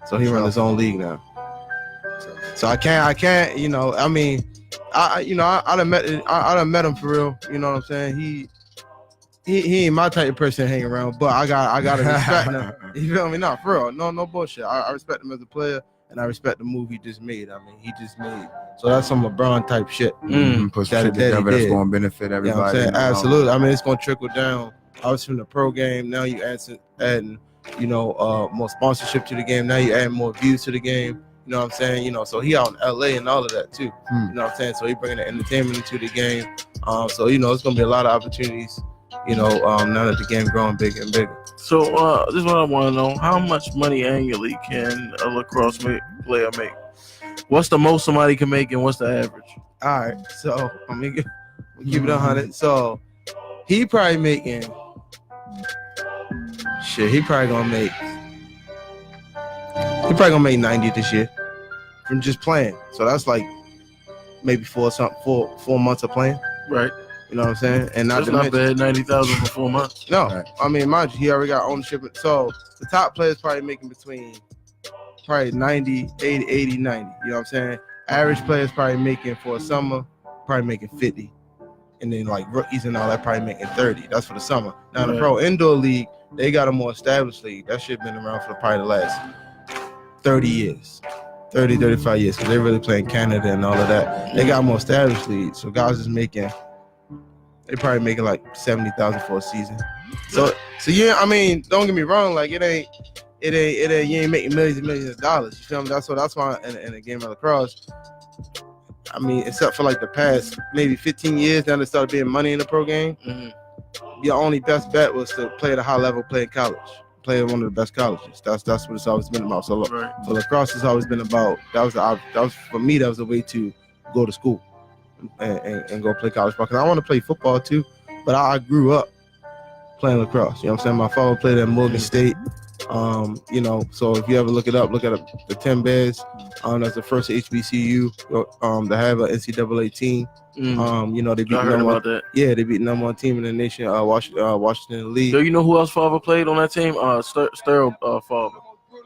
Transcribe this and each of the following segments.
So he runs his own league now. So I can't, you know, I mean, I done met him for real. You know what I'm saying? He ain't my type of person hanging around, but I gotta respect him. You feel me? No, for real. No bullshit. I respect him as a player, and I respect the move he just made. I mean, he just made. So that's some LeBron type shit. Put shit together that's going to benefit everybody. You know what I'm saying? Absolutely. I mean, it's going to trickle down. I was from the pro game. Now you adding, you know, more sponsorship to the game. Now you adding more views to the game. You know what I'm saying? You know, so he out in LA and all of that too. You know what I'm saying? So he bringing the entertainment into the game. So, you know, it's going to be a lot of opportunities, you know, now that the game growing bigger and bigger. So this is what I want to know. How much money annually can a lacrosse player make? What's the most somebody can make and what's the average? All right. So I'm going to keep it 100. So he probably making, he probably going to make 90 this year from just playing. So that's like maybe 4 months of playing. Right. You know what I'm saying? And that's not bad, 90,000 for 4 months. No, right. I mean, mind you, he already got ownership. So the top players probably making between 90, 80, 90. You know what I'm saying? Average players probably making for a summer, probably making 50. And then like rookies and all that probably making 30. That's for the summer. Now the pro indoor league, they got a more established league. That shit been around for probably the last 30 years. 30, 35 years, because they're really playing Canada and all of that. They got more established leagues. So guys is making, they probably making like 70,000 for a season. So yeah, I mean, don't get me wrong, like it ain't you ain't making millions and millions of dollars. You feel me? That's why in a game of lacrosse, I mean, except for like the past maybe 15 years, now there started being money in the pro game. Your only best bet was to play at a high level, play in college, play at one of the best colleges. That's what it's always been about. So for lacrosse, it's always been about that was for me. That was a way to go to school and go play college ball. Because I want to play football too, but I grew up playing lacrosse. You know what I'm saying? My father played at Morgan State. You know, so if you ever look at the 10 Bears. That's the first HBCU to have an NCAA team. You know, they beat they beat number one team in the nation, Washington League. So you know who else father played on that team? Father.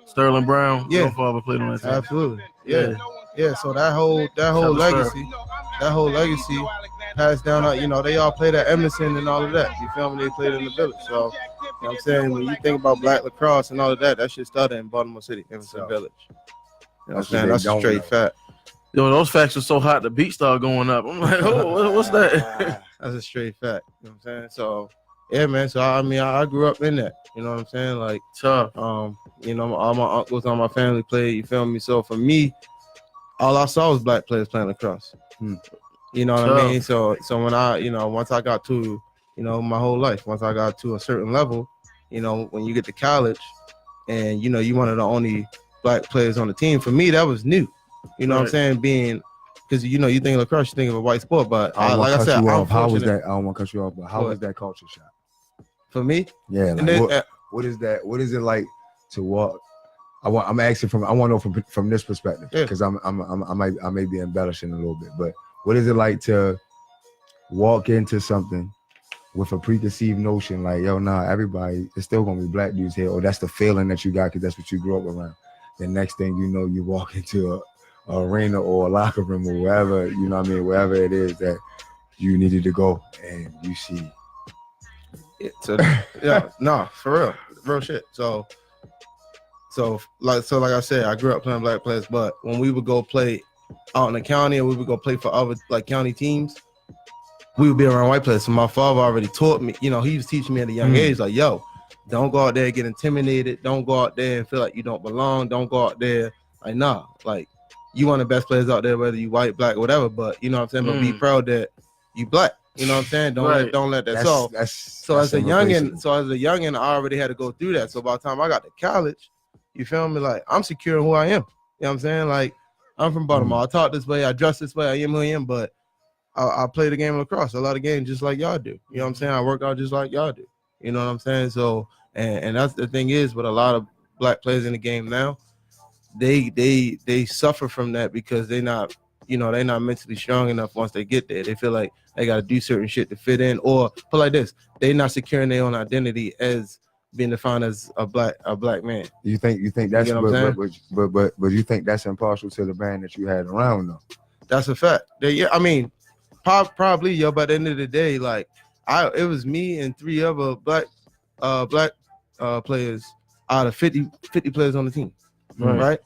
Sterling Brown. Yeah, father played on that team. Absolutely. Yeah. So that whole legacy passed down. You know, they all played at Emerson and all of that. You feel me? They played in the Village. So, you know what I'm saying? When you think about black lacrosse and all of that, that shit started in Baltimore City, Emerson Village. You know what I'm saying? That's a straight fact. Yo, those facts are so hot, the beat started going up. I'm like, oh, what's that? That's a straight fact. You know what I'm saying? So, yeah, man. So, I mean, I grew up in that. You know what I'm saying? Like, tough. You know, all my uncles, all my family played. You feel me? So, for me, all I saw was black players playing lacrosse. You know what I mean? So when once I got to, you know, my whole life, once I got to a certain level, you know, when you get to college and, you know, you one of the only black players on the team, for me, that was new. You know what I'm saying? Being, because, you know, you think of lacrosse, you think of a white sport, but like I said, how was that? I don't want to cut you off, but how was that culture shock? For me? Yeah. Like, what is that? What is it like to walk? I'm asking I want to know from this perspective, because I may be embellishing a little bit, but what is it like to walk into something with a preconceived notion like, yo, everybody, it's still gonna be black dudes here, or that's the feeling that you got because that's what you grew up around. The next thing you know, you walk into a arena or a locker room or wherever, you know what I mean, wherever it is that you needed to go, and you see. For real shit. So like I said, I grew up playing black players, but when we would go play out in the county, or we would go play for other like county teams, we would be around white players. So my father already taught me, you know, he was teaching me at a young age, like, yo, don't go out there and get intimidated. Don't go out there and feel like you don't belong. Don't go out there like, like you one of the best players out there, whether you white, black, whatever, but you know what I'm saying? But be proud that you black. You know what I'm saying? Don't let that. So as a youngin, I already had to go through that. So by the time I got to college, you feel me? Like, I'm secure in who I am. You know what I'm saying? Like, I'm from Baltimore. I talk this way. I dress this way. I am who I am. But I play the game of lacrosse. A lot of games just like y'all do. You know what I'm saying? I work out just like y'all do. You know what I'm saying? So, and that's the thing is, with a lot of black players in the game now, they suffer from that because they're not mentally strong enough once they get there. They feel like they got to do certain shit to fit in, or put like this, they're not securing their own identity as being defined as a black man. You think that's You know what I'm but you think that's impartial to the band that you had around though? That's a fact. Yeah, I mean, probably, yo. But at the end of the day, like it was me and 3 other black players out of 50 players on the team. Right?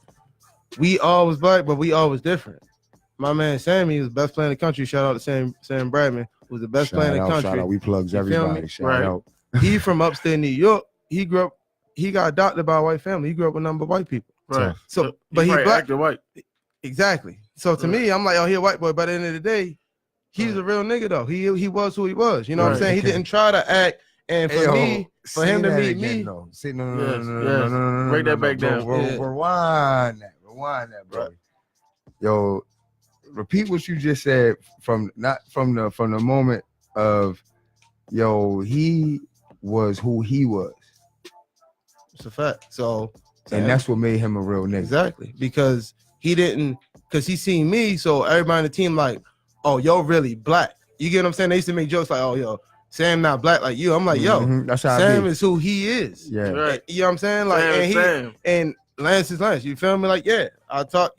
We all was black, but we all was different. My man Sammy was the best player in the country. Shout out to Sam Bradman, who was the best player in the country. Shout out. We plugs everybody. Shout out. He from upstate New York. He got adopted by a white family. He grew up with nothing but white people. Right. So but he black. White. Exactly. So to me, I'm like, oh, he a white boy. But at the end of the day, he's a real nigga though. He was who he was. You know what I'm saying? He didn't try to act. And for him to meet me, no. Break that back down. Rewind that, bro. Yo, repeat what you just said from the moment of, yo, he was who he was. It's a fact. So, and that's what made him a real nigga. Exactly, because he seen me, so everybody on the team like, oh, yo, really black. You get what I'm saying? They used to make jokes like, oh, yo, Sam not black like you. I'm like, yo, that's how Sam is who he is. Yeah, right. You know what I'm saying? Like, and Lance is Lance. You feel me? Like, yeah, I talk.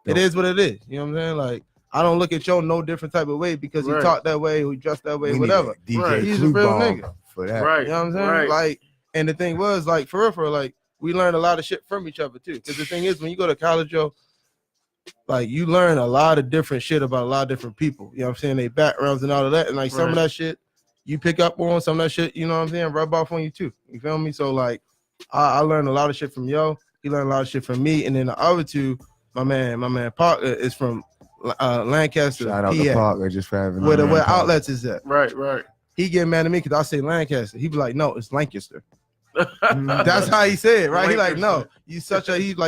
It is what it is. You know what I'm saying? Like, I don't look at yo no different type of way because he talk that way, he dressed that way, whatever. He's a real nigga for that. Right. You know what I'm saying? Right. Like, and the thing was, like, for real, like, we learned a lot of shit from each other too. Because the thing is, when you go to college, yo, like, you learn a lot of different shit about a lot of different people. You know what I'm saying? They backgrounds and all of that, and like some of that shit you pick up on, some of that shit, you know what I'm saying, rub off on you too. You feel me? So like, I learned a lot of shit from yo. He learned a lot of shit from me, and then the other two, my man Parker is from Lancaster. Shout out to Parker just for having where outlets is at. Right. He get mad at me because I say Lancaster. He be like, no, it's Lancaster. That's how he said, right? He like, no, he's like,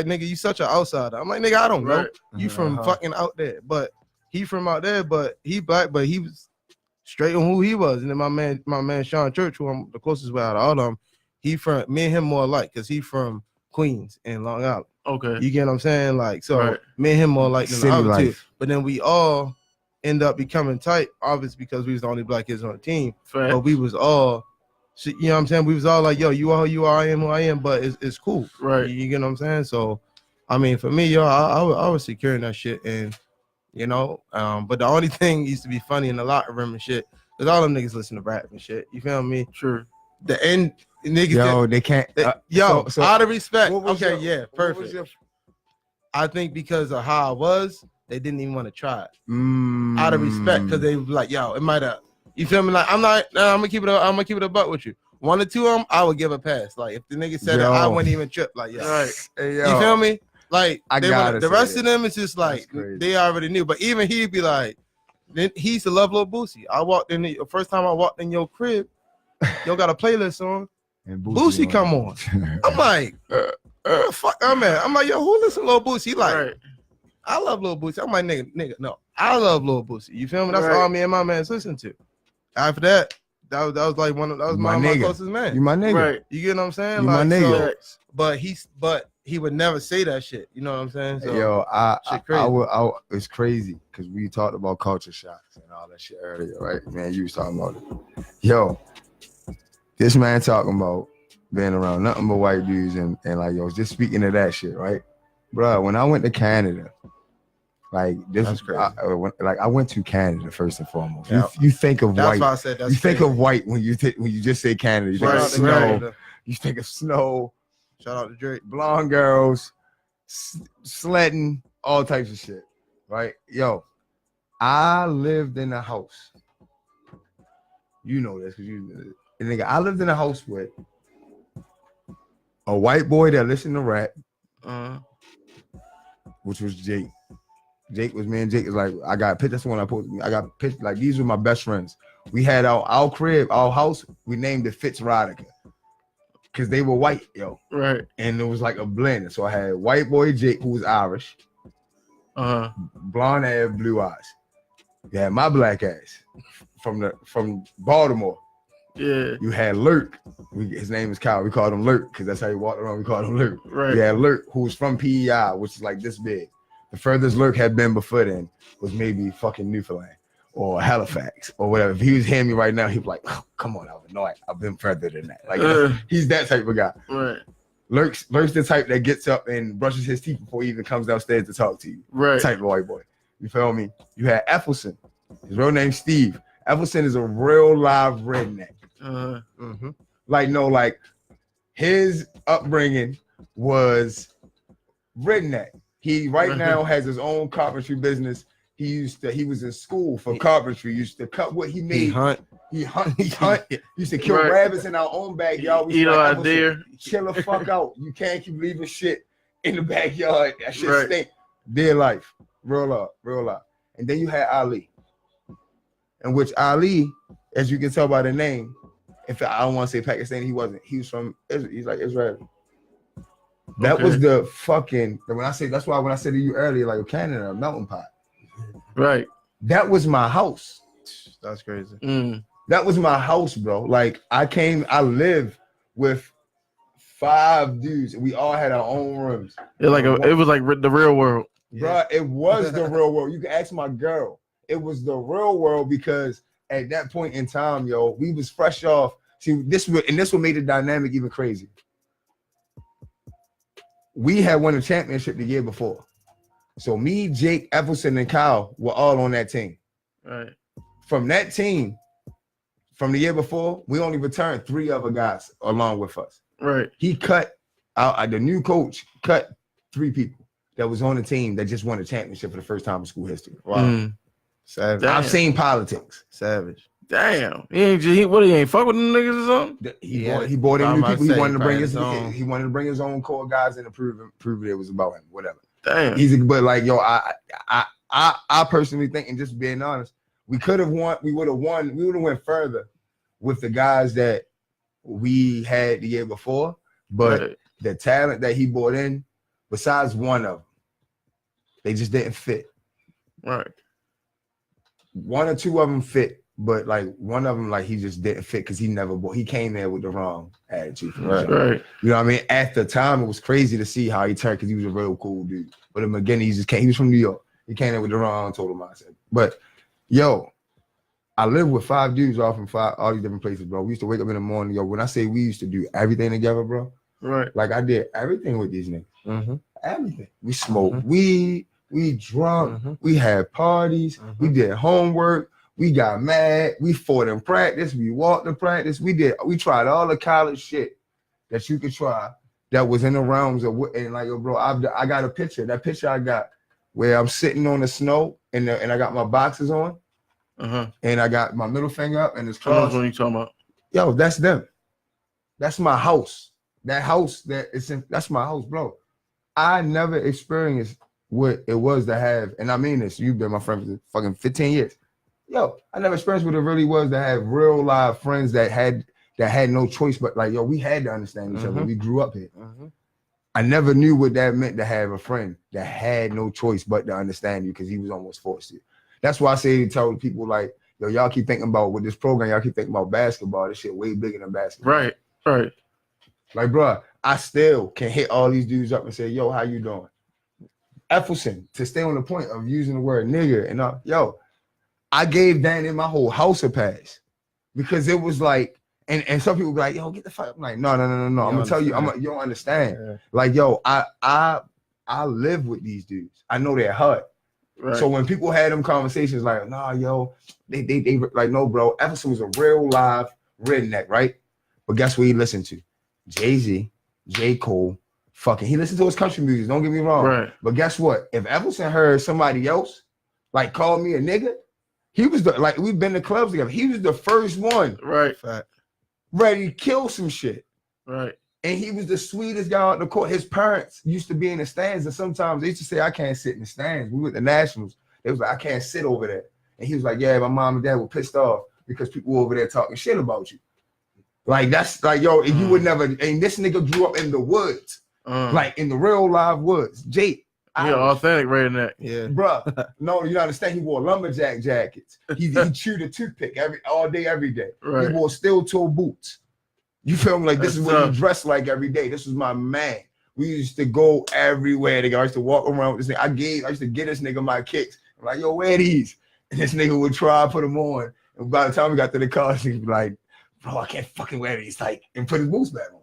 nigga, you such an outsider. I'm like, nigga, I don't know. You from fucking out there, but he from out there, but he black, but he was straight on who he was. And then my man Sean Church, who I'm the closest with out of all of them, he from me and him more alike because he from Queens and Long Island. Okay, you get what I'm saying? Like, so me and him more alike than the other two. But then we all end up becoming tight, obviously because we was the only black kids on the team. Fact. But we was all, you know what I'm saying? We was all like, yo, you are who you are, I am who I am, but it's cool. Right. You get what I'm saying? So, I mean, for me, yo, I was securing that shit. And, you know, but the only thing used to be funny in the locker room and shit, because all them niggas listen to rap and shit. You feel me? Sure. The end niggas. Yo, they can't. So out of respect. Okay, yeah, perfect. I think because of how I was, they didn't even want to try it. Out of respect, because they were like, yo, it might have. You feel me? Like, I'm gonna keep it a buck with you. 1 or 2 of them, I would give a pass. Like, if the nigga said it, I wouldn't even trip. Like, yeah. Right. Hey, yo. You feel me? Like, the rest of them is just like they already knew. But even he'd be like, then he used to love Lil Boosie. I walked in the first time I walked in your crib, yo got a playlist on, and Boosie come on. I'm like, fuck, I'm like, yo, who listen to Lil Boosie? He like, I love Lil Boosie. I'm like, nigga, no, I love Lil Boosie. You feel me? That's all me and my mans listen to. After that was like that was my closest man. You my nigga. Right. You get what I'm saying? You like, my nigga. So, but he would never say that shit. You know what I'm saying? So, yo, I it's crazy because we talked about culture shocks and all that shit earlier, right? Man, you was talking about it. Yo, this man talking about being around nothing but white dudes and like, yo, just speaking of that shit, right? Bro, when I went to Canada, like this was crazy. I went to Canada first and foremost. Yeah. You think of that's white. Why I said that's you think of white when you just say Canada. You think of snow. You think of snow. Shout out to Drake. Blonde girls, sledding, all types of shit. Right? Yo, I lived in a house. You know this because nigga, I lived in a house with a white boy that listened to rap, which was Jake. Jake was me and Jake is like, I got pictures. That's the one I posted. I got pictures. Like, these were my best friends. We had our crib, our house, we named it Fitzrodica. Because they were white, yo. Right. And it was like a blend. So I had white boy Jake, who was Irish. Blonde hair, blue eyes. You had my black ass from Baltimore. Yeah. You had Lurk. His name is Kyle. We called him Lurk because that's how he walked around. We called him Lurk. Right. You had Lurk, who was from PEI, which is like this big. The furthest Lurk had been before then was maybe fucking Newfoundland or Halifax or whatever. If he was hearing me right now, he'd be like, oh, come on, Alvin. No, I've been further than that. Like he's that type of guy. Right. Lurk's the type that gets up and brushes his teeth before he even comes downstairs to talk to you. Right. Type of white boy. You feel me? You had Effelson. His real name's Steve. Effelson is a real live redneck. Like his upbringing was redneck. He now has his own carpentry business. He was in school for carpentry. He used to cut what he made. He hunt. He used to kill rabbits in our own backyard. Eat our deer. Chill the fuck out. You can't keep leaving shit in the backyard. That shit stink. Dear life. Real life. And then you had Ali. In which Ali, as you can tell by the name, if I don't want to say Pakistani, he wasn't. He was from Israel. He's like Israeli. That was the fucking when I said to you earlier, like Canada, a melting pot. Right. That was my house. That's crazy. That was my house, bro. Like I lived with 5 dudes, and we all had our own rooms. It was like the real world. Bro, it was the real world. You can ask my girl. It was the real world because at that point in time, yo, we was fresh off. See, this what made the dynamic even crazy. We had won a championship the year before. So me, Jake, Effelson, and Kyle were all on that team. Right. From that team, from the year before, we only returned 3 other guys along with us. Right. He cut out, the new coach cut 3 people that was on the team that just won a championship for the first time in school history. Wow. Savage. I've seen politics. Savage. Damn. He ain't fuck with them niggas or something? He bought in new people. He wanted to bring his own core guys in to prove it was about him. Whatever. Damn. But like, yo, I personally think, and just being honest, we could have won. We would have won. We would have went further with the guys that we had the year before. But the talent that he brought in, besides one of them, they just didn't fit. Right. 1 or 2 of them fit, but like one of them, like he just didn't fit because he came there with the wrong attitude. Right. You know what I mean? At the time, it was crazy to see how he turned because he was a real cool dude. But again, he was from New York. He came there with the wrong total mindset. But yo, I lived with 5 dudes all from all these different places, bro. We used to wake up in the morning, yo. When I say we used to do everything together, bro, right? Like I did everything with these niggas. Everything. We smoked weed. We drunk. We had parties. We did homework. We got mad. We fought in practice. We walked in practice. We tried all the college shit that you could try that was in the realms of and like, yo, bro, I got a picture. That picture I got where I'm sitting on the snow and I got my boxes on. And I got my middle finger up and it's crossed. What are you talking about? Yo, that's them. That's my house. That's my house, bro. I never experienced what it was to have, and I mean this, you've been my friend for fucking 15 years. Yo, I never experienced what it really was to have real live friends that had no choice, but like, yo, we had to understand each other. We grew up here. I never knew what that meant to have a friend that had no choice but to understand you because he was almost forced to. That's why I say to tell people like, yo, y'all keep thinking about with this program, y'all keep thinking about basketball. This shit way bigger than basketball. Right. Like, bro, I still can hit all these dudes up and say, yo, how you doing? Effelson, to stay on the point of using the word nigga, and yo, I gave Dan in my whole house a pass because it was like, and some people be like, yo, get the fuck. I'm like, no. I'm gonna tell you, you don't understand. Yeah. Like, yo, I live with these dudes. I know their heart. Right. So when people had them conversations like, nah, yo, they like, no, bro, Effelson was a real live redneck, right? But guess what he listened to? Jay-Z, J. Cole. Fucking, he listened to his country music. Don't get me wrong. Right. But guess what? If Effelson heard somebody else like call me a nigga, he was we've been to clubs together. He was the first one, right, ready to kill some shit, right. And he was the sweetest guy on the court. His parents used to be in the stands, and sometimes they used to say, "I can't sit in the stands." We were at the Nationals. They was like, "I can't sit over there," and he was like, "Yeah, my mom and dad were pissed off because people were over there talking shit about you." Like that's like, yo, and you would never. And this nigga grew up in the woods. Like in the real live woods. Jake. Yeah, authentic redneck. Yeah. Bruh. No, you don't understand. He wore lumberjack jackets. He chewed a toothpick all day, every day. Right. He wore steel toe boots. You feel me? Like this is what he dressed like every day. This was my man. We used to go everywhere. I used to walk around with this nigga. I used to get this nigga my kicks. I'm like, yo, where are these? And this nigga would try to put them on. And by the time we got to the car, he'd be like, bro, I can't fucking wear these, like, and put his boots back on.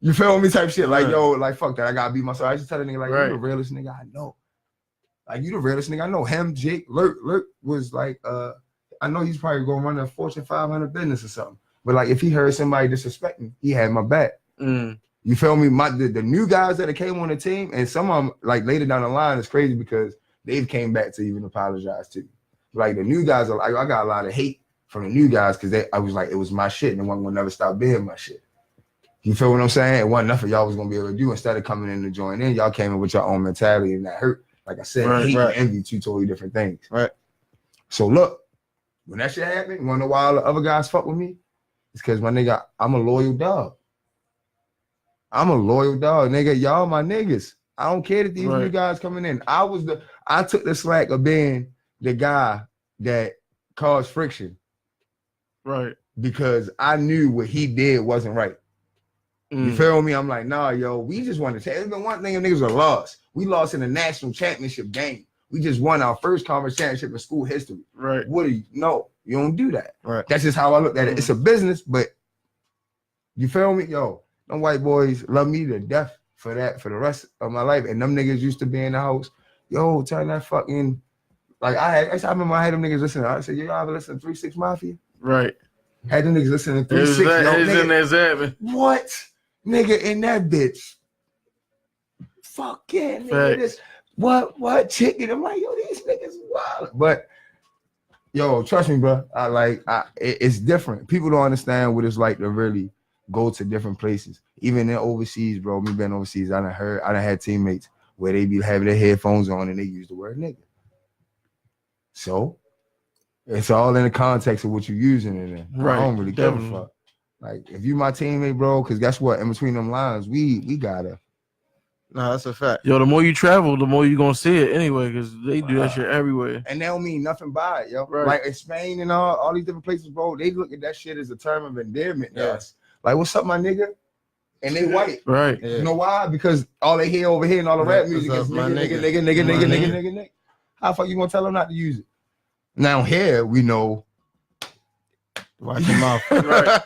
You feel me? Type shit. Like, yo, like, fuck that. I gotta beat myself. I just tell the nigga, like, you the realest nigga I know. Like, you the realest nigga I know. Him, Jake, Lurk was like, I know he's probably gonna run a Fortune 500 business or something. But like, if he heard somebody disrespecting, he had my back. You feel me? The new guys that came on the team, and some of them, like, later down the line, it's crazy because they've came back to even apologize to you. Like, the new guys are like, I got a lot of hate from the new guys because I was like, it was my shit, and it wasn't gonna never stop being my shit. You feel what I'm saying? It wasn't nothing y'all was gonna be able to do. Instead of coming in to join in, y'all came in with your own mentality, and that hurt. Like I said, hate and envy, two totally different things. Right. So look, when that shit happened, you wanna know why all the other guys fuck with me? It's because my nigga, I'm a loyal dog. I'm a loyal dog, nigga. Y'all my niggas. I don't care that these new guys coming in. I took the slack of being the guy that caused friction. Right. Because I knew what he did wasn't right. You feel me? I'm like, nah, yo, we just want to tell you. One thing niggas are lost. We lost in the national championship game. We just won our first conference championship in school history. Right. What do you know? You don't do that. Right. That's just how I look at it. It's a business, but you feel me? Yo, them white boys love me to death for that for the rest of my life. And them niggas used to be in the house. Yo, tell that fucking, like, I remember I had them niggas listening. I said, yo, y'all ever listen to 3 6 Mafia? Right. Had them niggas listening to 3 6. In there, what? Nigga, in that bitch. Fuck yeah, nigga. This, what chicken? I'm like, yo, these niggas wild. But yo, trust me, bro. It's different. People don't understand what it's like to really go to different places. Even in overseas, bro. Me being overseas, I done had teammates where they be having their headphones on and they use the word nigga. So it's all in the context of what you're using it in. Right. I don't really give a fuck. Like, if you my teammate, bro, because guess what? In between them lines, we gotta. No, that's a fact. Yo, the more you travel, the more you gonna see it anyway, because they do that shit everywhere. And they don't mean nothing by it, yo. Right. Like in Spain and all these different places, bro, they look at that shit as a term of endearment to us. Like, what's up, my nigga? And they white. Right. Yeah. You know why? Because all they hear over here and all the rap music is nigga. How the fuck you gonna tell them not to use it? Now here, we know. Watch your mouth. Right.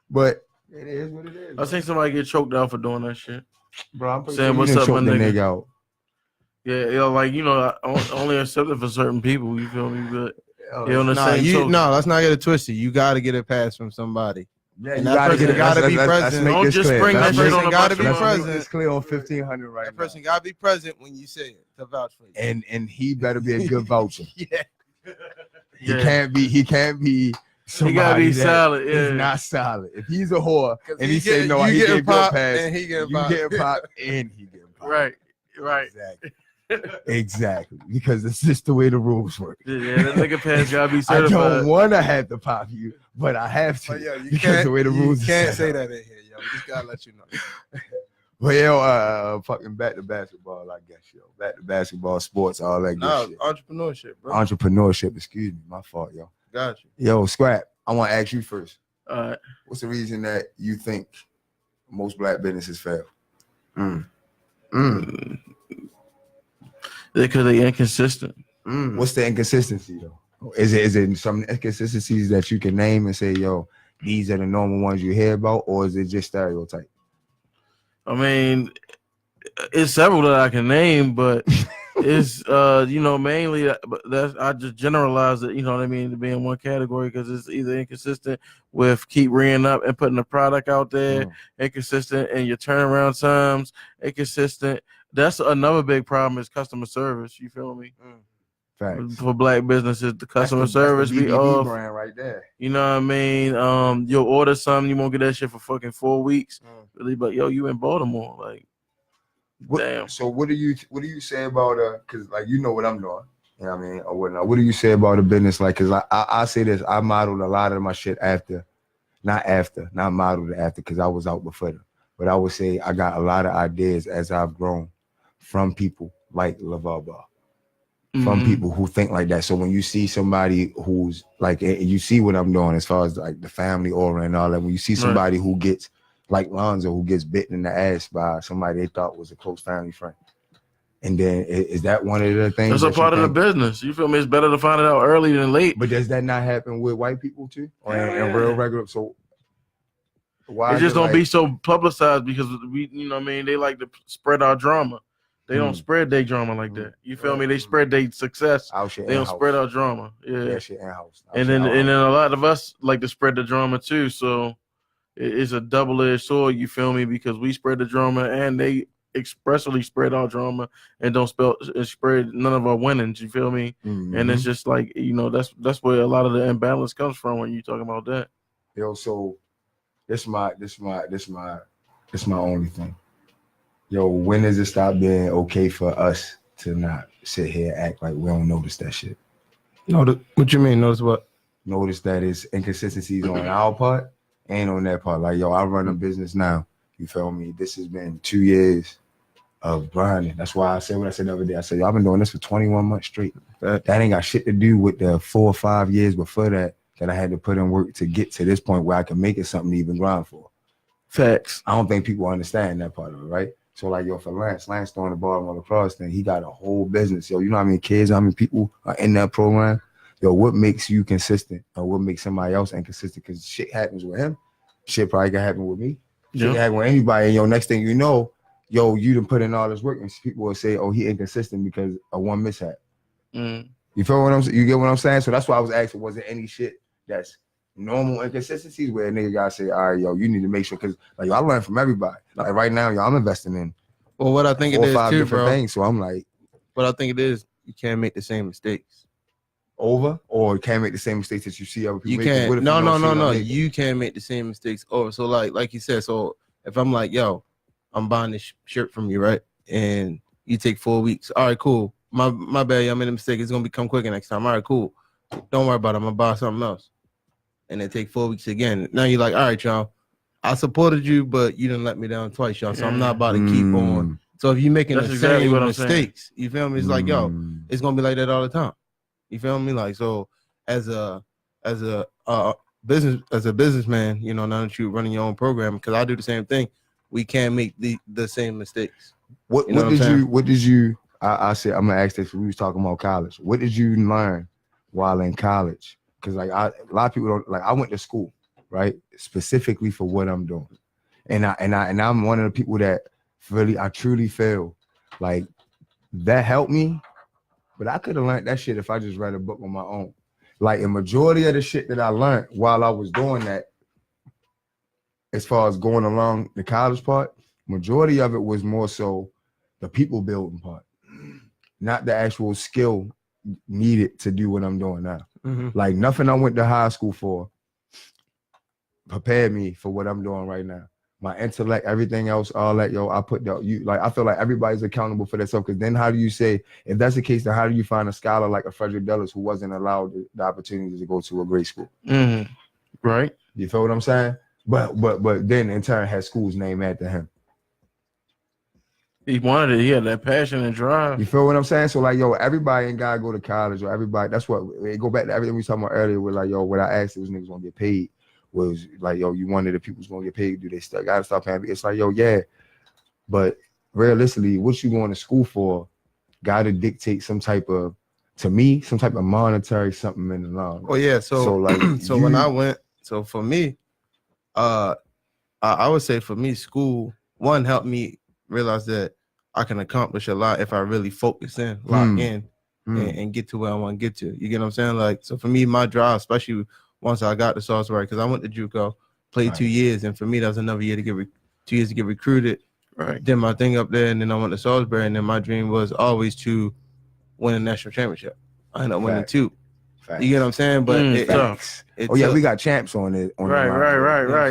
But it is what it is. I seen somebody get choked out for doing that shit. Bro, I'm pretty saying, sure what's up, my nigga? Out. Yeah, yo, like, you know, only accept it for certain people, you feel me? But let's not get it twisted. You gotta get a pass from somebody. Yeah, and that person gotta be present. Don't just bring that shit on. Gotta be present. It's clear on 1500 right now. That person gotta be present when you say it to vouch for you. And he better be a good voucher. Yeah. He can't be He gotta be solid. Yeah. He's not solid. If he's a whore and he say no, he get good pass. And he get you get pop and he get pop. Right. Exactly. Because it's just the way the rules work. Yeah, that nigga pass gotta be certified. I don't want to have to pop you, but I have to. Yo, because the way the rules. You can't say that in here, yo. We just gotta let you know. Well, yo, fucking back to basketball, I guess, yo. Back to basketball, sports, all that good shit. Entrepreneurship, bro. Entrepreneurship, excuse me. My fault, yo. Got you. Yo, Scrap, I want to ask you first. All right. What's the reason that you think most black businesses fail? Because they inconsistent. What's the inconsistency, though? Is it some inconsistencies that you can name and say, yo, these are the normal ones you hear about, or is it just stereotype? I mean, it's several that I can name, but it's mainly I just generalize it, you know what I mean, to be in one category because it's either inconsistent with keep reeing up and putting the product out there, inconsistent in your turnaround times, inconsistent. That's another big problem is customer service. You feel me? Facts. For black businesses, the customer service be off. Brand right there. You know what I mean? You'll order something, you won't get that shit for fucking 4 weeks. Really, but yo, you in Baltimore, like. Damn. So what do you say about because like you know what I'm doing, you know what I mean, or whatnot. What do you say about a business like? Because I say this, I modeled a lot of my shit not modeled it after because I was out before them. But I would say I got a lot of ideas as I've grown from people like LaVar Ball, from people who think like that. So when you see somebody who's like, you see what I'm doing as far as like the family aura and all that. When you see somebody who gets like Lonzo, who gets bitten in the ass by somebody they thought was a close family friend. And then is that one of the things? That's a part of the business. You feel me? It's better to find it out early than late. But does that not happen with white people too? Or in real regular? So why it just don't be so publicized because we, you know what I mean? They like to spread our drama. They don't spread their drama like that. You feel me? They spread their success. They don't spread our drama. Yeah. Shit in-house. And then a lot of us like to spread the drama too. So it's a double-edged sword, you feel me? Because we spread the drama and they expressly spread our drama and don't spread none of our winnings, you feel me? And it's just like, you know, that's where a lot of the imbalance comes from when you talk about that. Yo, so this my only thing. Yo, when does it stop being okay for us to not sit here and act like we don't notice that shit? What you mean? Notice what? Notice that it's inconsistencies on our part and on that part. Like, yo, I run a business now. You feel me? This has been 2 years of grinding. That's why I said what I said the other day. I said, yo, I've been doing this for 21 months straight. That ain't got shit to do with the 4 or 5 years before that I had to put in work to get to this point where I can make it something to even grind for. Facts. I don't think people understand that part of it, right? So like, yo, for Lance throwing the ball on the Lacrosse thing, he got a whole business. Yo, you know how many kids, how many people are in that program? Yo, what makes you consistent or what makes somebody else inconsistent? Because shit happens with him. Shit probably can happen with me. Shit can happen with anybody. And yo, next thing you know, yo, you done put in all this work and people will say, oh, he inconsistent because of one mishap. You feel what I'm saying? You get what I'm saying? So that's why I was asking, was there any shit that's normal inconsistencies where a nigga gotta say, all right, yo, you need to make sure, because like, yo, I learn from everybody. Like right now, yo, I'm investing in what I think 4 it or is 5 too, different bro. things. So I'm like, what I think it is, you can't make the same mistakes over, or you can't make the same mistakes that you see other people you make. can't. No. You can't make the same mistakes over. So like you said, so if I'm like, yo, I'm buying this shirt from you, right? And you take 4 weeks. All right, cool. My bad, I made a mistake. It's gonna become quicker next time. All right, cool. Don't worry about it. I'm gonna buy something else. And then take 4 weeks again. Now you're like, all right, y'all, I supported you, but you didn't let me down twice, y'all. So I'm not about to keep on. So if you're making the same mistakes, you feel me? It's like, yo, it's gonna be like that all the time. You feel me? Like, so as a businessman, you know, now that you're running your own program, because I do the same thing, we can't make the same mistakes. What did you I said, I'm gonna ask this. We was talking about college. What did you learn while in college? Because like a lot of people don't, like, I went to school, right, specifically for what I'm doing, and I'm one of the people that really, I truly feel like that helped me, but I could have learned that shit if I just read a book on my own. Like, a majority of the shit that I learned while I was doing that, as far as going along the college part, majority of it was more so the people building part, not the actual skill needed to do what I'm doing now. Like, nothing I went to high school for prepared me for what I'm doing right now. My intellect, everything else, all that, yo, I feel like everybody's accountable for themselves. Because then how do you say, if that's the case, then how do you find a scholar like a Frederick Dulles who wasn't allowed the opportunity to go to a great school? Right. You feel what I'm saying? But then in turn had schools named after him. He wanted it. He had that passion and drive. You feel what I'm saying? So like, yo, everybody ain't gotta go to college, or everybody. That's what it go back to everything we was talking about earlier. With like, yo, what I asked was niggas gonna get paid. Was like, yo, you wondering if people's gonna get paid? Do they still gotta stop paying? It's like, yo, yeah, but realistically, what you going to school for gotta dictate some type of, to me, some type of monetary something in the long run. Oh yeah, so like, so when I went, so for me, I would say for me, school one helped me realize that I can accomplish a lot if I really focus in, lock in, and get to where I want to get to. You get what I'm saying? Like, so for me, my drive, especially once I got to Salisbury, because I went to JUCO, played 2 years, and for me, that was another year to get 2 years to get recruited. Right. Did my thing up there, and then I went to Salisbury, and then my dream was always to win a national championship. I ended up winning 2. Facts. You get what I'm saying? But it's tough. We got champs on it. Right.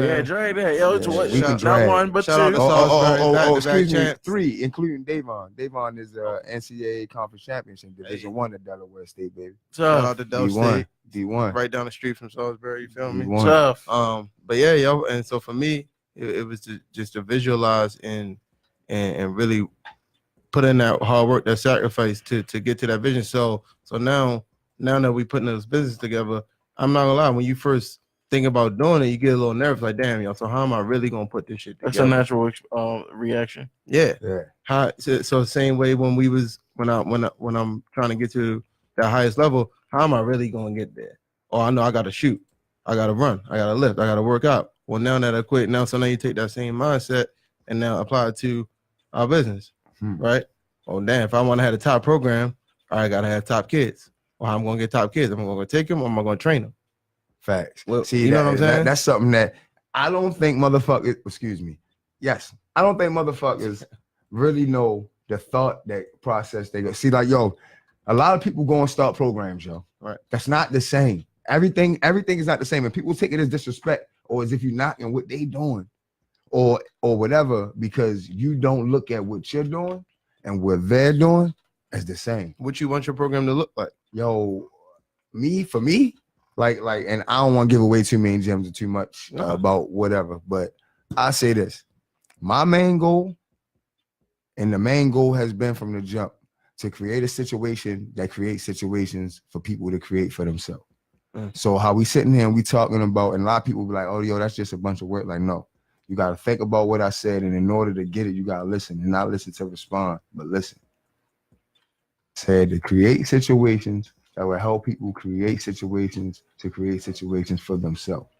Yeah, drag that. Yo, it's what? Not one, but 2. Excuse me, 3, including Davon. Davon is NCAA Conference Championship, Division 1 at Delaware State, baby. Shout out to Delaware State. D1. Right down the street from Salisbury, you feel me? D1. Tough. But yeah, yo, and so for me, it was just to visualize and really put in that hard work, that sacrifice to get to that vision. So now that we putting this business together, I'm not gonna lie, when you first think about doing it, you get a little nervous, like, damn, yo, so how am I really gonna put this shit together? That's a natural reaction. Yeah. So the same way when I'm trying to get to that highest level, how am I really going to get there? Oh, I know I got to shoot, I got to run, I got to lift, I got to work out. Well, now that I quit, now you take that same mindset and now apply it to our business, right? Oh, damn, if I want to have a top program, I got to have top kids. Well, how I'm going to get top kids? Am I going to take them or am I going to train them? Facts. Well, see, you know what I'm saying? That's something that I don't think motherfuckers, excuse me. Yes, I don't think motherfuckers really know the thought that process they go. See, like, yo, a lot of people go and start programs, yo. Right. That's not the same. Everything is not the same. And people take it as disrespect or as if you're knocking what they doing or whatever, because you don't look at what you're doing and what they're doing as the same. What you want your program to look like? Yo, for me, like, and I don't want to give away too many gems or too much about whatever, but I say this. My main goal, and the main goal has been from the jump, to create a situation that creates situations for people to create for themselves. So how we sitting here and we talking about, and a lot of people be like, oh, yo, that's just a bunch of work. Like, no, you got to think about what I said. And in order to get it, you got to listen, and not listen to respond, but listen. Said to create situations that will help people create situations to create situations for themselves.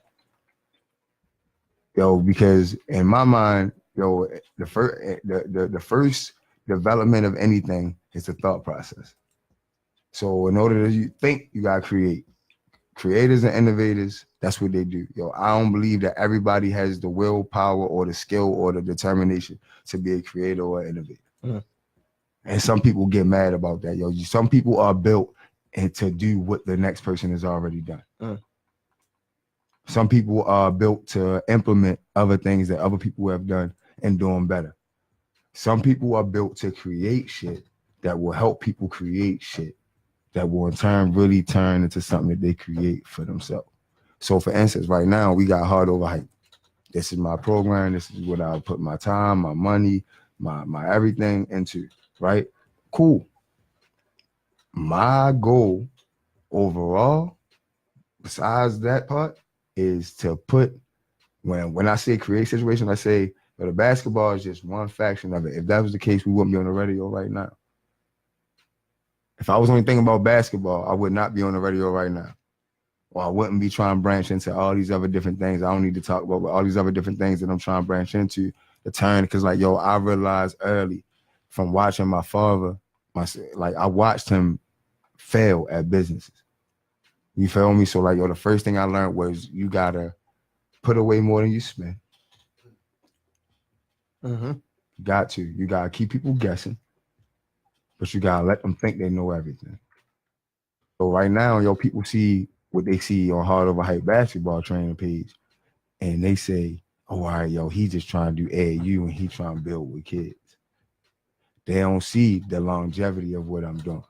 Yo, because in my mind, yo, the first development of anything is the thought process. So in order to think, you gotta create. Creators and innovators, that's what they do. Yo, I don't believe that everybody has the willpower or the skill or the determination to be a creator or innovator. And some people get mad about that. Yo, some people are built to do what the next person has already done. Some people are built to implement other things that other people have done and doing better. Some people are built to create shit that will help people create shit that will in turn really turn into something that they create for themselves. So for instance, right now we got Hard Over Hype. This is my program. This is what I put my time, my money, my everything into, right? Cool. My goal overall, besides that part, is to put, when I say create situation, I say, the basketball is just one fraction of it. If that was the case, we wouldn't be on the radio right now. If I was only thinking about basketball, I would not be on the radio right now. Or I wouldn't be trying to branch into all these other different things. I don't need to talk about all these other different things that I'm trying to branch into the turn. Because, like, yo, I realized early from watching my father, I watched him fail at businesses. You feel me? So, like, yo, the first thing I learned was you got to put away more than you spend. You got to keep people guessing, but you got to let them think they know everything. So right now, yo, people see what they see on Hard Over Hype basketball training page, and they say, oh, all right, yo, he just trying to do AAU and he trying to build with kids. They don't see the longevity of what I'm doing.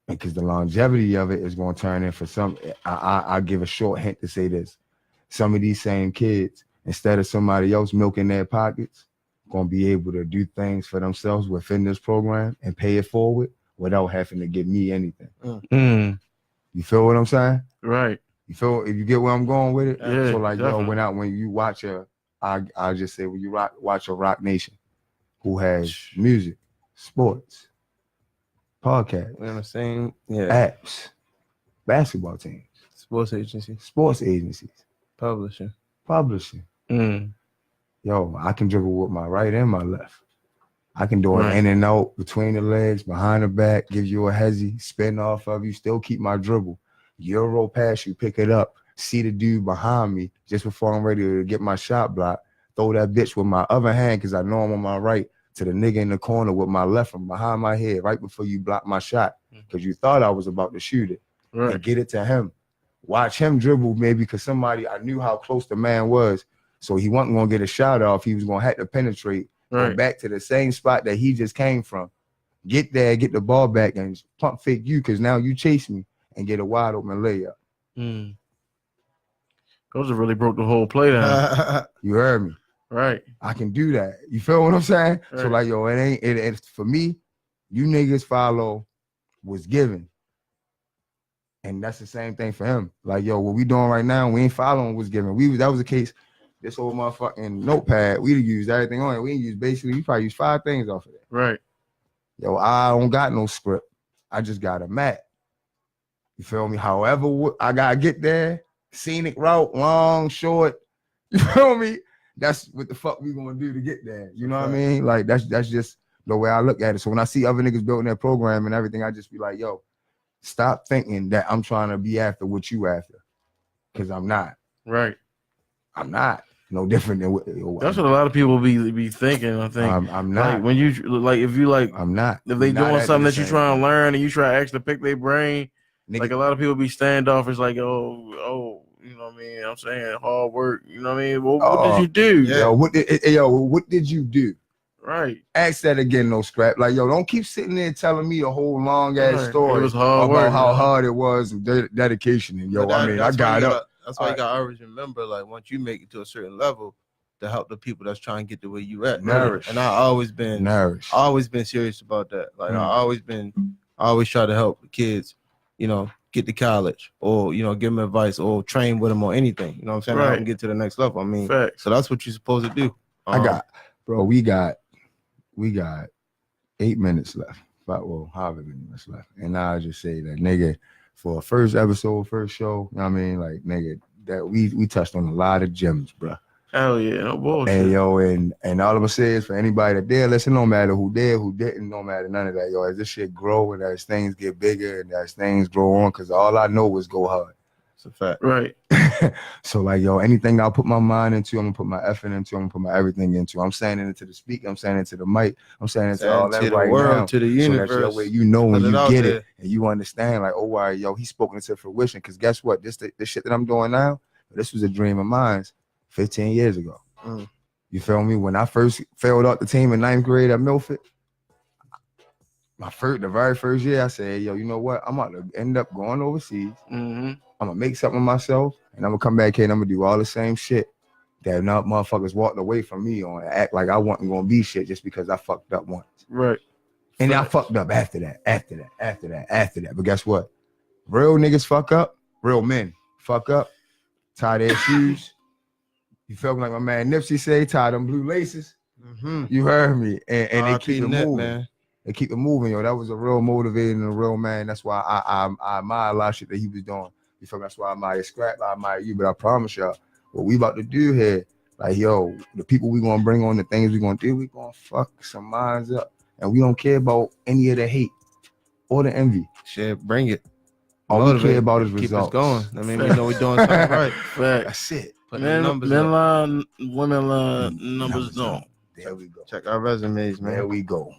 And because the longevity of it is going to turn in for some, I'll give a short hint to say this. Some of these same kids, instead of somebody else milking their pockets, going to be able to do things for themselves within this program and pay it forward without having to give me anything. You feel what I'm saying? Right. You feel, if you get where I'm going with it? Yeah, so like, definitely. yo, when you watch I'll just say, when you watch a Rock Nation who has music, sports, podcasts, We're on the same apps, basketball teams, sports agencies, publishing. Yo, I can dribble with my right and my left. I can do it in and out, between the legs, behind the back, give you a hezzy, spin off of you, still keep my dribble. Euro pass, you pick it up, see the dude behind me just before I'm ready to get my shot blocked, throw that bitch with my other hand because I know I'm on my right to the nigga in the corner with my left from behind my head right before you block my shot because you thought I was about to shoot it and get it to him. Watch him dribble maybe because I knew how close the man was. So he wasn't going to get a shot off. He was going to have to penetrate, go back to the same spot that he just came from. Get there, get the ball back, and pump fake you because now you chase me and get a wide open layup. Those have really broke the whole play down. You heard me. Right. I can do that. You feel what I'm saying? Right. So like, yo, it's for me, you niggas follow what's given. And that's the same thing for him. Like, yo, what we doing right now, we ain't following what's given. That was the case this whole motherfucking notepad, we use everything on it. We probably use 5 things off of it. Right. Yo, I don't got no script. I just got a map. You feel me? However, I gotta get there, scenic route, long, short. You feel me? That's what the fuck we gonna do to get there. You know what I mean? Like that's just the way I look at it. So when I see other niggas building their program and everything, I just be like, yo, stop thinking that I'm trying to be after what you after. Cause I'm not. Right. I'm not. No different than what that's what a lot of people be thinking. I think I'm not. Like when you like if you like I'm not. If they doing something that you trying to learn and you try to actually pick their brain, nigga, like a lot of people be standoffish, like oh, you know what I mean? I'm saying hard work. You know what I mean? What did you do? Yeah. What did you do? Right. Ask that again, no scrap. Like, yo, don't keep sitting there telling me a whole long ass story it was hard about work, how hard it was and dedication. And yo, I got up. That's why you gotta always remember, like, once you make it to a certain level, to help the people that's trying to get to where you at. Nourish. And I always been serious about that. Like I always try to help the kids, you know, get to college or, you know, give them advice or train with them or anything. You know what I'm saying? Right. Help them get to the next level. I mean, Facts. so that's what you're supposed to do. We got 8 minutes left. However many minutes left. And I'll just say that, nigga, for a first episode, first show, you know what I mean? Like, nigga, that we touched on a lot of gems, bro. Hell yeah, no bullshit. And yo, and all I'm gonna say is for anybody that did listen, no matter who did, who didn't, no matter none of that, yo, as this shit grow and as things get bigger and as things grow on, because all I know is go hard. It's a fact. Right. So like, yo, anything I'll put my mind into, I'm gonna put my effort into, I'm gonna put my everything into. I'm saying it into the speaker, I'm saying it to the mic, I'm saying it to all that right now. To the universe. So that way you know when you get there. it and you understand, like, oh, all right, yo, he's spoken into fruition. Because guess what? This shit that I'm doing now, this was a dream of mine 15 years ago. You feel me? When I first failed out the team in 9th grade at Milford, the very first year, I said, hey, yo, you know what? I'm about to end up going overseas. I'm gonna make something of myself, and I'm gonna come back here and I'm gonna do all the same shit that not motherfuckers walked away from me on. Act like I wasn't gonna be shit just because I fucked up once. Right. And I fucked up after that. But guess what? Real niggas fuck up. Real men fuck up. Tie their shoes. You feel me? Like my man Nipsey say, tie them blue laces. You heard me. And they keep it moving. Man. They keep it moving, yo. That was a real motivating and a real man. That's why I admire a lot of shit that he was doing. You feel me? That's why I admire Scrap, I admire you. But I promise y'all, what we about to do here, like, yo, the people we gonna bring on, the things we gonna do, we gonna fuck some minds up. And we don't care about any of the hate or the envy. Shit, bring it. All we care about is results. Keep us going. I mean, we know we're doing something right. That's it. Men line, women line, numbers don't. There we go. Check our resumes, man. There we go.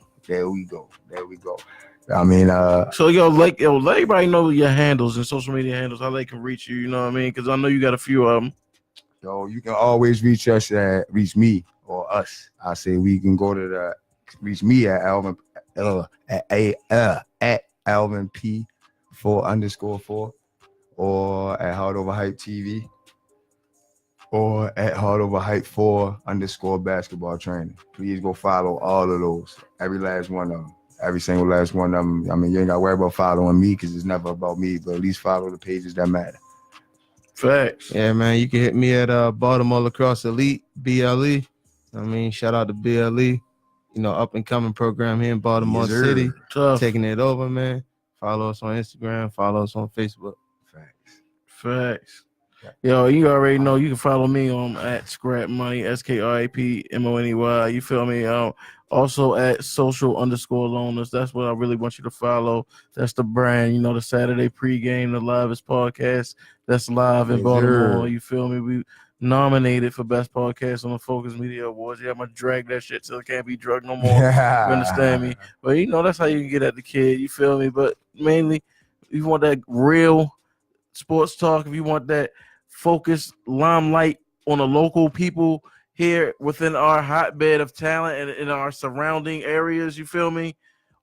I mean, so let everybody know your handles and social media handles, how they can reach you. You know what I mean? Because I know you got a few of them. Yo, you can always reach me or us. I say we can go to reach me at Alvin at Alvin P4_4 or at Hard Over Hype TV or at Hard Over Hype 4_ basketball training. Please go follow all of those. Every last one of them. Every single last one of them. I mean, you ain't got to worry about following me because it's never about me, but at least follow the pages that matter. Facts. Yeah, man. You can hit me at Baltimore Lacrosse Elite, BLE. I mean, shout out to BLE. You know, up and coming program here in Baltimore City. Tough. Taking it over, man. Follow us on Instagram. Follow us on Facebook. Facts. Yo, you already know you can follow me on at Skrapmoney, SKRAPMONEY. You feel me? Also at social_loners. That's what I really want you to follow. That's the brand. You know, the Saturday pregame, the livest podcast that's live in Baltimore. You feel me? We nominated for best podcast on the Focus Media Awards. Yeah, I'm gonna drag that shit till it can't be drugged no more. You understand me? But you know, that's how you can get at the kid. You feel me? But mainly, if you want that real sports talk, if you want that focus limelight on the local people here within our hotbed of talent and in our surrounding areas, you feel me?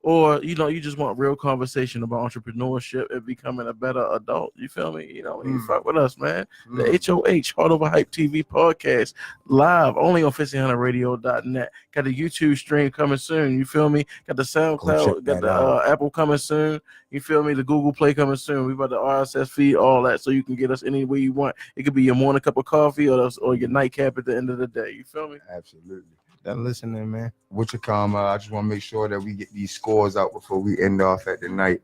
or you just want real conversation about entrepreneurship and becoming a better adult. You feel me? You fuck with us, man. The HOH Heart Over Hype TV podcast live only on 1500radio.net. Got the YouTube stream coming soon. You feel me? Got the SoundCloud, got the Apple coming soon. You feel me? The Google Play coming soon. We about the RSS feed, all that, so you can get us any way you want. It could be your morning cup of coffee or your nightcap at the end of the day. You feel me? Absolutely. That listening, man. What's your comment? I just want to make sure that we get these scores out before we end off at the night.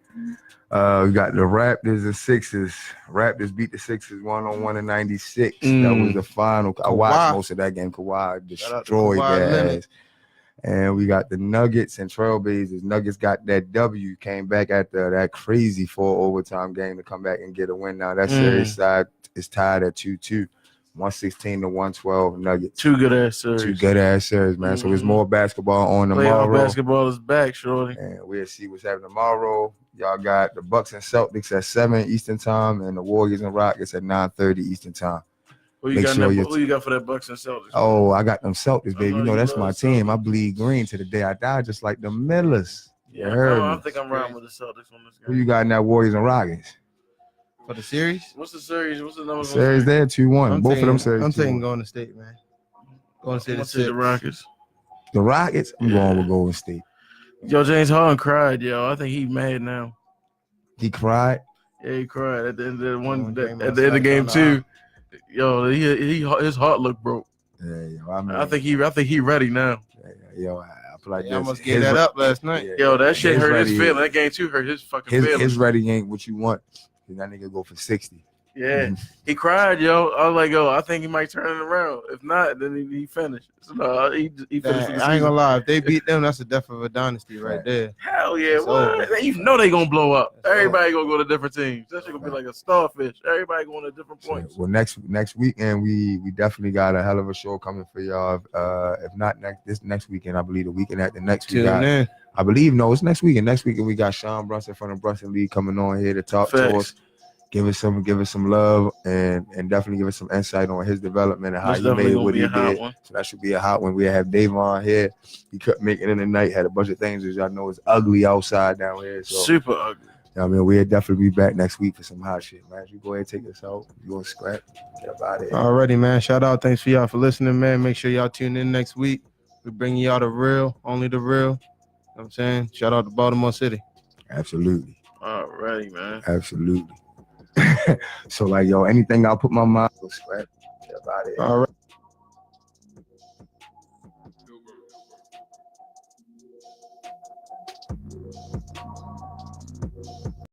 We got the Raptors and Sixers. Raptors beat the Sixers 101 in 96. That was the final. I watched most of that game. Kawhi destroyed their ass. And we got the Nuggets and Trailblazers. Nuggets got that W, came back after that crazy 4 overtime game to come back and get a win. Now that series side is tied at 2-2. 116 to 112 Nuggets. Two good ass series, man. So there's more basketball on tomorrow. Playoff basketball is back, shorty. And we'll see what's happening tomorrow. Y'all got the Bucks and Celtics at 7 Eastern time, and the Warriors and Rockets at 9:30 Eastern time. Who you got for that Bucks and Celtics? Oh, I got them Celtics, baby. That's my team. I bleed green to the day I die, just like the Millers. Yeah, I think I'm riding with the Celtics on this game. Who you got in that Warriors and Rockets? For the series? What's the series? What's the number? Series there, 2-1. Both of them series. I'm taking Golden State, man. Golden State. The Rockets. The Rockets? I'm going with Golden State. Yo, James Harden cried, yo. I think he's mad now. He cried? Yeah, he cried at the end of the game too. Yo, his heart looked broke. Yeah, yo. I think he ready now. Yo, I feel like I almost gave that up last night. Yo, that shit hurt his feeling. That game too hurt his fucking feelings. His ready ain't what you want. That nigga go for 60. Yeah, he cried, yo. I was like, yo, I think he might turn it around. If not, then he finished. So no, he finished. I ain't gonna lie. If they beat them, that's the death of a dynasty right there. Hell yeah! What? They gonna blow up. Everybody gonna go to different teams. That shit gonna be like a starfish. Everybody going to different points. Well, next weekend we definitely got a hell of a show coming for y'all. If not next weekend, I believe the weekend after next we got. I believe it's next weekend. Next weekend we got Sean Brunson from the Brunson League coming on here to talk to us. Give us some love and definitely give us some insight on his development and how he made what he did. So that should be a hot one. We have Davon here. He couldn't make it in the night. Had a bunch of things, as y'all know, it's ugly outside down here. So, super ugly. I mean, we'll definitely be back next week for some hot shit, man. You go ahead and take us out. You want to scrap? Get about it. Alrighty, man. Shout out. Thanks for y'all for listening, man. Make sure y'all tune in next week. We bring y'all the real, only the real. You know what I'm saying? Shout out to Baltimore City. Absolutely. Alrighty, man. Absolutely. So, like, yo, anything I'll put my mind on, scrap. Get about it. All right.